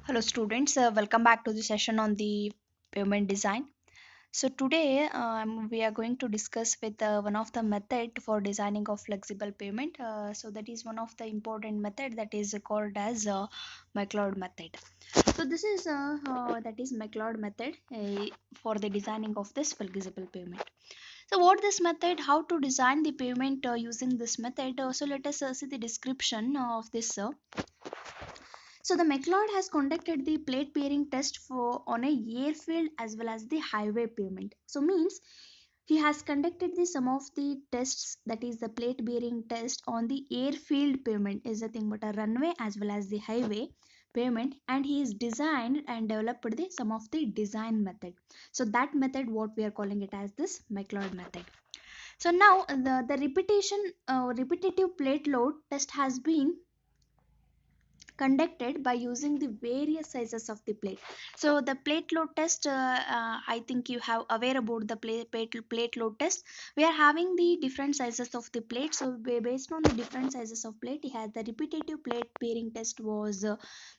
Hello students, welcome back to the session on the payment design. So today we are going to discuss with one of the method for designing of flexible payment. So that is one of the important method that is called as McLeod method. So this is that is McLeod method for the designing of this flexible payment. So what this method, how to design the payment using this method. So let us see the description of this. So the McLeod has conducted the plate bearing test for on a airfield as well as the highway pavement. So means he has conducted the some of the tests, that is the plate bearing test on the airfield pavement is nothing but a runway as well as the highway pavement, and he is designed and developed the some of the design method. So that method what we are calling it as this McLeod method. So now the repetitive plate load test has been conducted by using the various sizes of the plate. So the plate load test, I think you have aware about the plate load test. We are having the different sizes of the plate. So based on the different sizes of plate, it has the repetitive plate bearing test was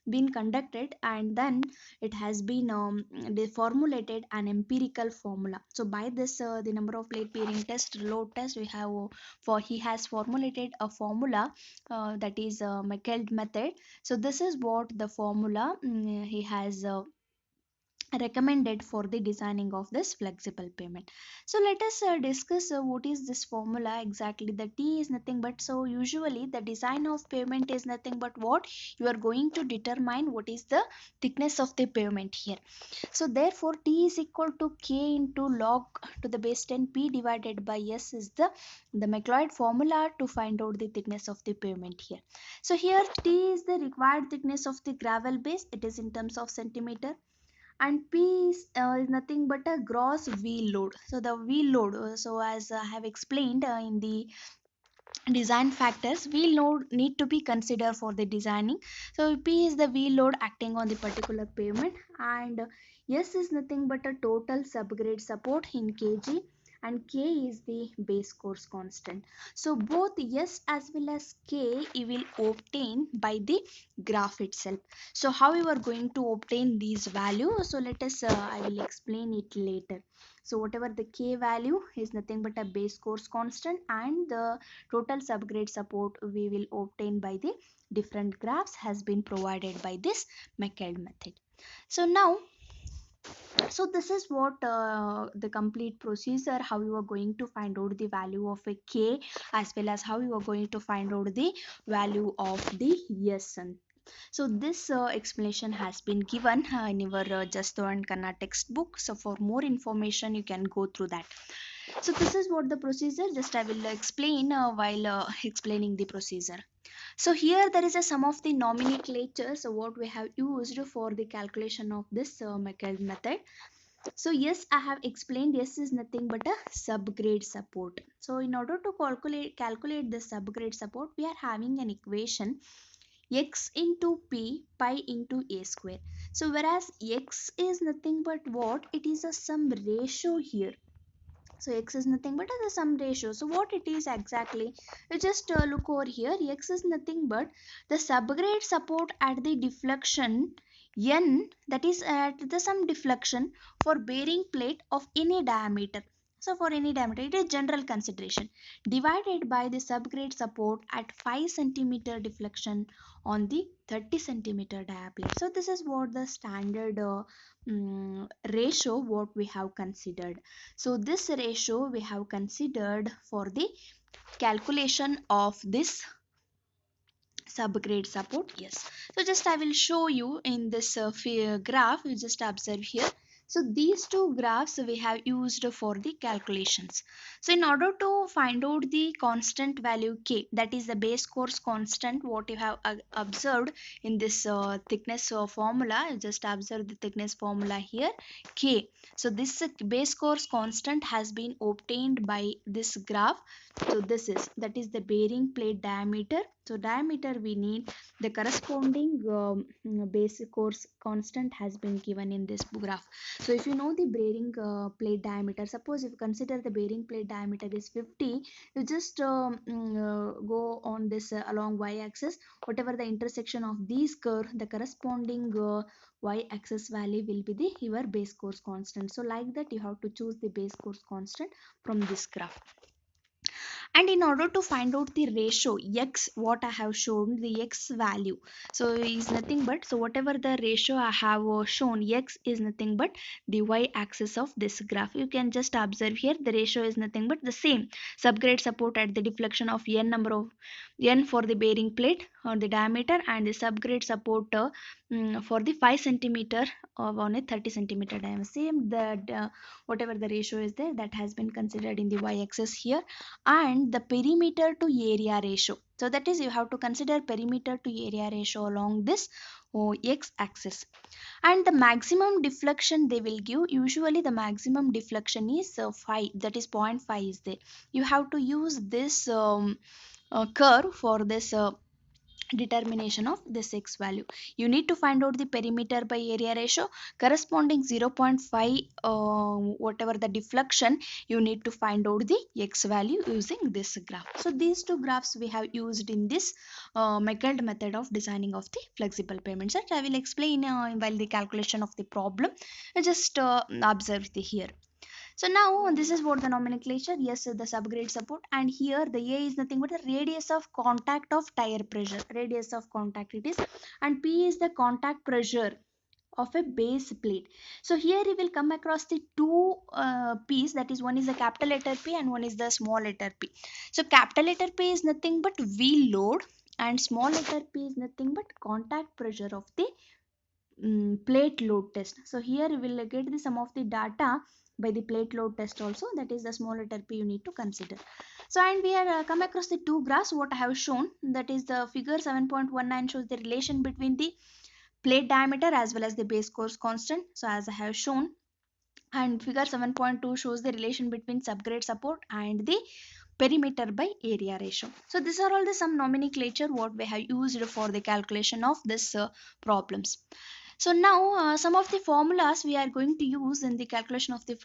been conducted, and then it has been they formulated an empirical formula. So by this the number of plate bearing test load test we have for he has formulated a formula that is McLeod method. So this is what the formula he has recommended for the designing of this flexible payment. So let us discuss what is this formula exactly. The T is nothing but, so usually the design of pavement is nothing but what you are going to determine what is the thickness of the pavement here. So therefore T is equal to K into log to the base 10 P divided by S is the McLeod formula to find out the thickness of the pavement here. So here T is the required thickness of the gravel base, it is in terms of centimeter, and P is nothing but a gross wheel load. So the wheel load, so as I have explained in the design factors, wheel load need to be considered for the designing. So P is the wheel load acting on the particular pavement, and S is nothing but a total subgrade support in kg, and K is the base course constant. So both S as well as K you will obtain by the graph itself. So how you are going to obtain these values, so let us I will explain it later. So whatever the K value is nothing but a base course constant, and the total subgrade support we will obtain by the different graphs has been provided by this McLeod method. So now, so this is what the complete procedure, how you are going to find out the value of a K as well as how you are going to find out the value of the SN. So this explanation has been given in your Jasto and Kanna textbook. So for more information you can go through that. So this is what the procedure, just I will explain while explaining the procedure. So here there is a sum of the nomenclature, so what we have used for the calculation of this McLeod method. So yes, I have explained, yes is nothing but a subgrade support. So in order to calculate the subgrade support, we are having an equation x into p pi into a square. So whereas x is nothing but what, it is a some ratio here. So x is nothing but the sum ratio. So what it is exactly, you just look over here. X is nothing but the subgrade support at the deflection n, that is at the some deflection for bearing plate of any diameter. So for any diameter, it is general consideration, divided by the subgrade support at 5 centimeter deflection on the 30 centimeter diameter. So this is what the standard ratio what we have considered. So this ratio we have considered for the calculation of this subgrade support. Yes, so just I will show you in this graph, you just observe here. So these two graphs we have used for the calculations. So in order to find out the constant value K, that is the base course constant what you have observed in this thickness formula, you just observe the thickness formula here K. So this base course constant has been obtained by this graph. So this is, that is the bearing plate diameter. So diameter we need, the corresponding base course constant has been given in this graph. So if you know the bearing plate diameter, suppose if you consider the bearing plate diameter is 50, you just go on this along y-axis, whatever the intersection of these curve, the corresponding y-axis value will be the your base course constant. So like that you have to choose the base course constant from this graph. And in order to find out the ratio x, what I have shown the x value, so is nothing but, so whatever the ratio I have shown, x is nothing but the y axis of this graph. You can just observe here the ratio is nothing but the same subgrade support at the deflection of n number of n for the bearing plate or the diameter, and the subgrade support for the 5 centimeter on a 30 centimeter diameter. Same that whatever the ratio is there, that has been considered in the y axis here. And the perimeter to area ratio, so that is you have to consider perimeter to area ratio along this x axis. And the maximum deflection they will give, usually the maximum deflection is 5, that is 0.5 is there. You have to use this curve for this determination of this x value. You need to find out the perimeter by area ratio corresponding 0.5 whatever the deflection, you need to find out the x value using this graph. So these two graphs we have used in this Meckeled method of designing of the flexible pavement set. I will explain while the calculation of the problem. Just observe the here. So now this is what the nomenclature, yes, the subgrade support, and here the A is nothing but the radius of contact of tire pressure, radius of contact it is, and P is the contact pressure of a base plate. So here you will come across the two P's, that is one is the capital letter P and one is the small letter P. So capital letter P is nothing but V load and small letter P is nothing but contact pressure of the plate load test. So here you will get the sum of the data by the plate load test also, that is the small letter p you need to consider. So and we are come across the two graphs what I have shown, that is the figure 7.19 shows the relation between the plate diameter as well as the base course constant, so as I have shown, and figure 7.2 shows the relation between subgrade support and the perimeter by area ratio. So these are all the some nomenclature what we have used for the calculation of this problems. So now some of the formulas we are going to use in the calculation of the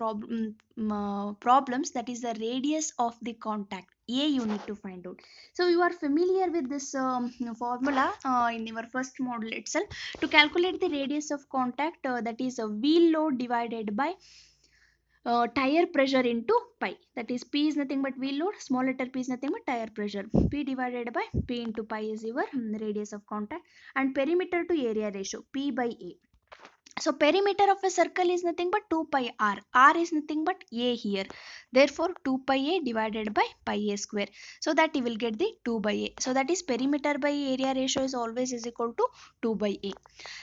problems, that is the radius of the contact. A you need to find out. So you are familiar with this formula in your first model itself. To calculate the radius of contact, that is a wheel load divided by tire pressure into pi, that is p is nothing but wheel load, small letter p is nothing but tire pressure, p divided by p into pi is your radius of contact, and perimeter to area ratio p by a. So perimeter of a circle is nothing but 2 pi r. R is nothing but a here. Therefore 2 pi a divided by pi a square. So that you will get the 2 by a. So that is perimeter by area ratio is always is equal to 2 by a.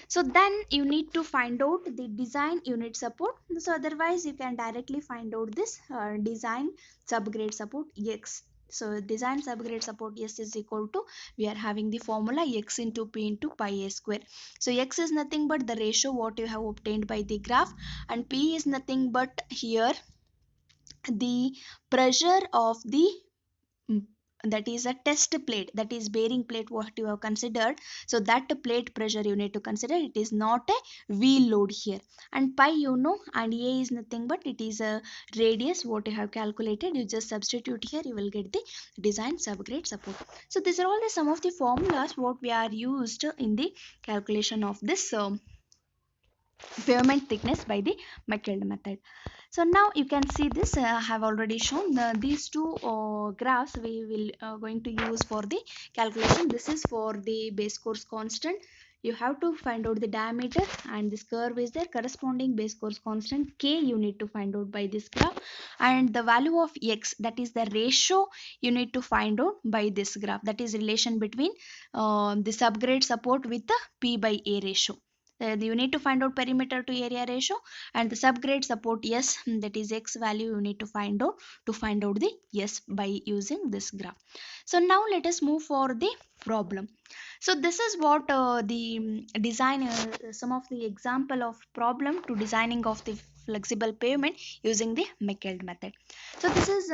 So then you need to find out the design unit support. So otherwise you can directly find out this design subgrade support x. So design subgrade support S is equal to, we are having the formula x into p into pi a square. So x is nothing but the ratio what you have obtained by the graph, and p is nothing but here the pressure of the that is a test plate, that is bearing plate what you have considered. So that plate pressure you need to consider, it is not a wheel load here. And pi you know, and a is nothing but it is a radius what you have calculated, you just substitute here, you will get the design subgrade support. So these are all the some of the formulas what we are used in the calculation of this pavement thickness by the Meckeled method. So now you can see this I have already shown these two graphs we will going to use for the calculation. This is for the base course constant. You have to find out the diameter, and this curve is there corresponding base course constant k you need to find out by this graph, and the value of x, that is the ratio you need to find out by this graph, that is relation between the subgrade support with the p by a ratio. You need to find out perimeter to area ratio, and the subgrade support s, that is x value you need to find out the s by using this graph. So now let us move for the problem. So this is what the design some of the example of problem to designing of the flexible pavement using the Meckeled method. So this is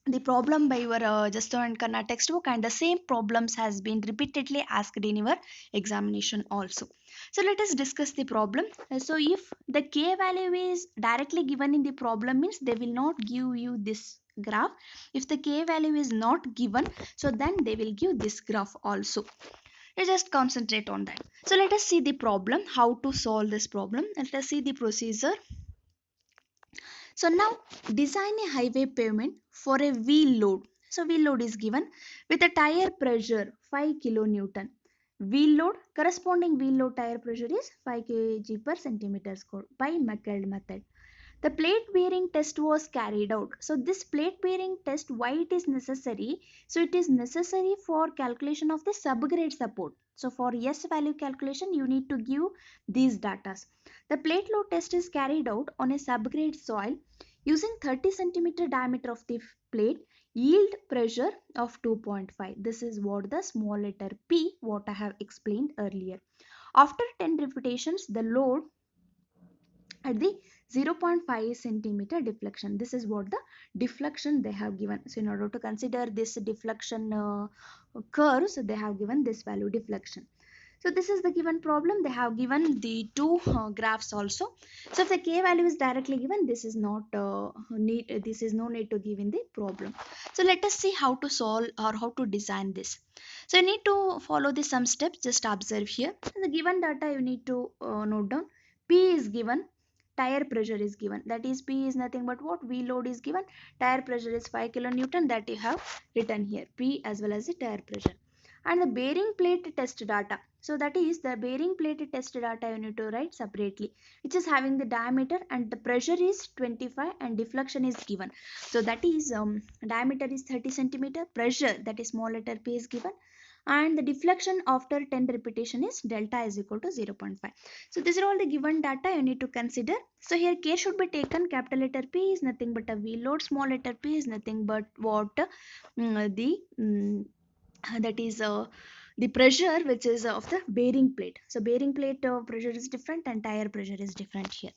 the problem by your Justo and Kanna textbook, and the same problems has been repeatedly asked in your examination also. So let us discuss the problem. So if the k value is directly given in the problem, means they will not give you this graph. If the k value is not given, so then they will give this graph also. You just concentrate on that. So let us see the problem, how to solve this problem. Let us see the procedure. So now design a highway pavement for a wheel load. So wheel load is given with a tire pressure 5 kilonewton. Wheel load, corresponding wheel load tire pressure is 5 kg per centimeter square by McElroy method. The plate bearing test was carried out. So this plate bearing test, why it is necessary? So it is necessary for calculation of the subgrade support. So for S value calculation, you need to give these data. The plate load test is carried out on a subgrade soil using 30 centimeter diameter of the plate, yield pressure of 2.5. This is what the small letter P, what I have explained earlier. After 10 repetitions, the load at the 0.5 centimeter deflection. This is what the deflection they have given. So in order to consider this deflection curves, they have given this value deflection. So this is the given problem. They have given the two graphs also. So if the k value is directly given, this is not need. This is no need to give in the problem. So let us see how to solve or how to design this. So you need to follow the some steps. Just observe here. The given data you need to note down. P is given. Tire pressure is given. That is P is nothing but what? V load is given. Tire pressure is 5 kilonewton. That you have written here. P as well as the tire pressure. And the bearing plate test data. So that is the bearing plate test data you need to write separately, which is having the diameter and the pressure is 25 and deflection is given. So that is diameter is 30 centimeter, pressure that is small letter p is given, and the deflection after 10 repetition is delta is equal to 0.5. So these are all the given data you need to consider. So here care should be taken. Capital letter P is nothing but a wheel load, small letter p is nothing but what the that is the pressure which is of the bearing plate. So bearing plate pressure is different and tire pressure is different here.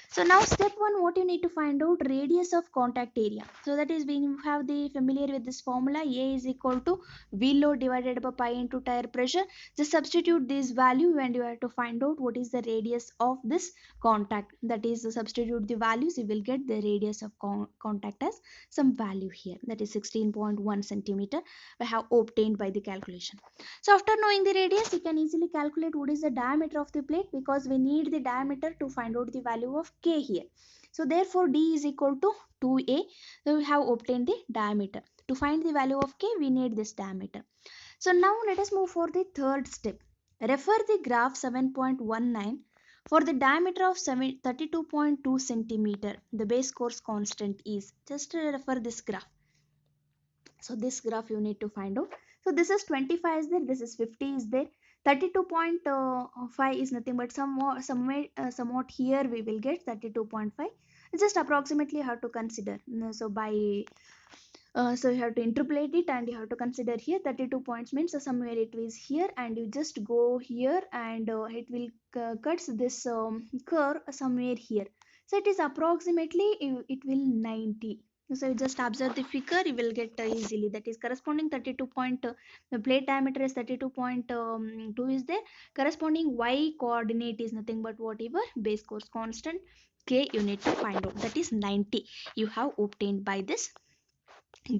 So now step one, what you need to find out, radius of contact area. So that is when you have the familiar with this formula, A is equal to wheel load divided by pi into tire pressure. Just substitute this value and you have to find out what is the radius of this contact. That is substitute the values, you will get the radius of contact as some value here, that is 16.1 centimeter we have obtained by the calculation. So after knowing the radius, you can easily calculate what is the diameter of the plate, because we need the diameter to find out the value of k here. So therefore d is equal to 2a. So we have obtained the diameter. To find the value of k, we need this diameter. So now let us move for the third step. Refer the graph 7.19 for the diameter of 32.2 centimeter. The base course constant is. Just refer this graph. So this graph you need to find out. So this is 25 is there, this is 50 is there, 32.5 is nothing but somewhat here we will get 32.5. It's just approximately how to consider. So by so you have to interpolate it and you have to consider here 32 points means somewhere it is here, and you just go here and it will cuts this curve somewhere here. So it is approximately it will 90. So you just observe the figure, you will get easily, that is corresponding 32 point the plate diameter is 32.2 is there, corresponding y coordinate is nothing but whatever base course constant k you need to find out, that is 90 you have obtained by this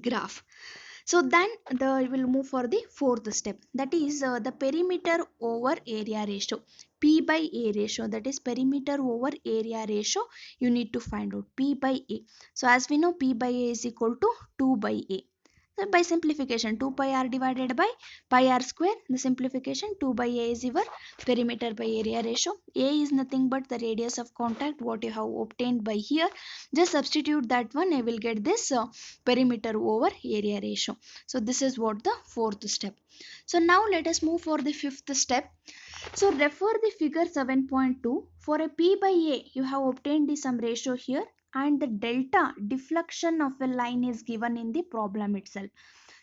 graph. So then will move for the fourth step, that is the perimeter over area ratio, p by a ratio, that is perimeter over area ratio you need to find out, p by a. So as we know, p by a is equal to 2 by a. So by simplification, 2 pi r divided by pi r square, the simplification 2 by a is your perimeter by area ratio. A is nothing but the radius of contact what you have obtained by here. Just substitute that one, I will get this perimeter over area ratio. So this is what the fourth step. So now let us move for the fifth step. So refer the figure 7.2. For a p by a, you have obtained the some ratio here, and the delta deflection of a line is given in the problem itself.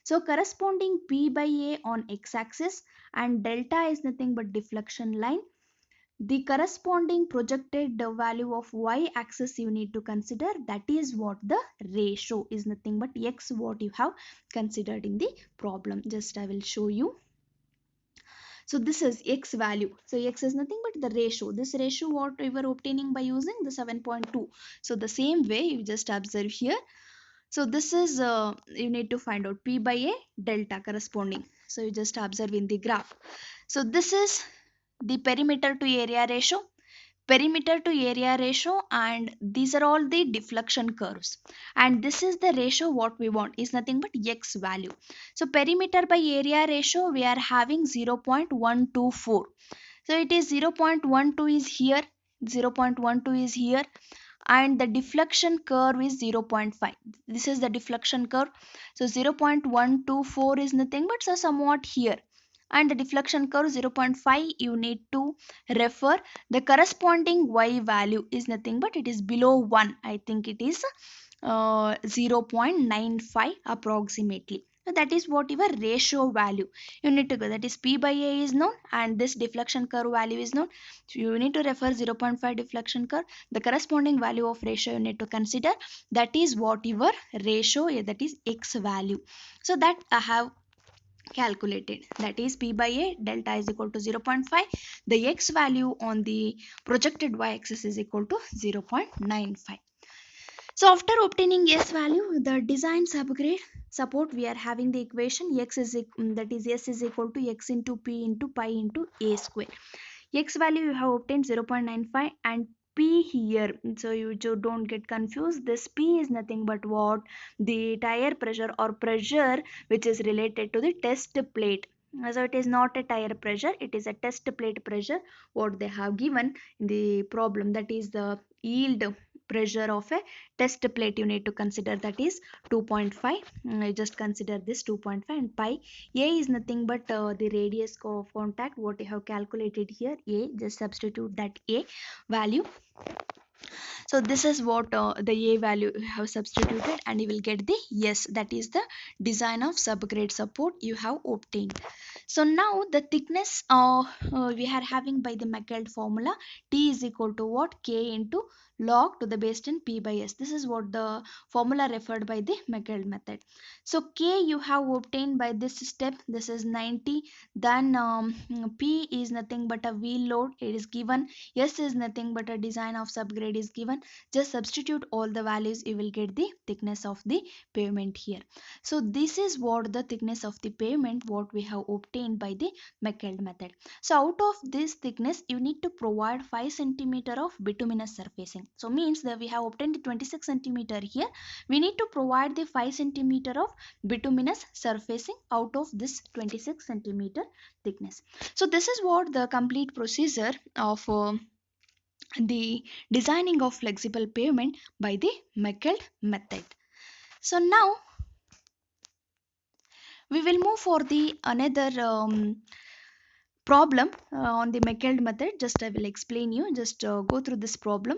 So corresponding p by a on x-axis and delta is nothing but deflection line. the corresponding projected value of y-axis you need to consider, that is what the ratio is, nothing but x what you have considered in the problem. Just I will show you. So this is x value. So x is nothing but the ratio. This ratio what we were obtaining by using the 7.2. So the same way you just observe here. So this is you need to find out p by a delta corresponding. So you just observe in the graph. So this is the perimeter to area ratio, and these are all the deflection curves, and this is the ratio what we want is nothing but x value. So perimeter by area ratio we are having 0.124. So it is 0.12 is here, 0.12 is here, and the deflection curve is 0.5. This is the deflection curve. So 0.124 is nothing but so somewhat here, and the deflection curve 0.5 you need to refer. The corresponding y value is nothing but it is below 1. I think it is 0.95 approximately. So that is what your ratio value you need to go. That is p by a is known and this deflection curve value is known. So you need to refer 0.5 deflection curve. The corresponding value of ratio you need to consider. That is what your ratio, that is x value. So that I have calculated, that is p by a delta is equal to 0.5. The x value on the projected y-axis is equal to 0.95. So after obtaining s value, the design subgrade support we are having the equation x is that is s is equal to x into p into pi into a square. X value you have obtained 0.95 and p here, so you don't get confused. This p is nothing but what, the tire pressure or pressure which is related to the test plate. So it is not a tire pressure, it is a test plate pressure what they have given in the problem, that is the yield pressure of a test plate you need to consider, that is 2.5. I just consider this 2.5, and pi a is nothing but the radius of contact what you have calculated here, a, just substitute that a value. So this is what the a value you have substituted, and you will get the yes, that is the design of subgrade support you have obtained. So now the thickness we are having by the McElrath formula, T is equal to what, K into log to the base 10 P by S. This is what the formula referred by the McElrath method. So K you have obtained by this step, this is 90. Then P is nothing but a wheel load, it is given. S is nothing but a design of subgrade is given. Just substitute all the values, you will get the thickness of the pavement here. So this is what the thickness of the pavement what we have obtained by the McElrath method. So out of this thickness you need to provide 5 centimeter of bituminous surfacing. So means that we have obtained the 26 centimeter here, we need to provide the 5 centimeter of bituminous surfacing out of this 26 centimeter thickness. So this is what the complete procedure of the designing of flexible pavement by the McElrath method. So now we will move for the another problem on the McElrath method. Just I will explain you, just go through this problem.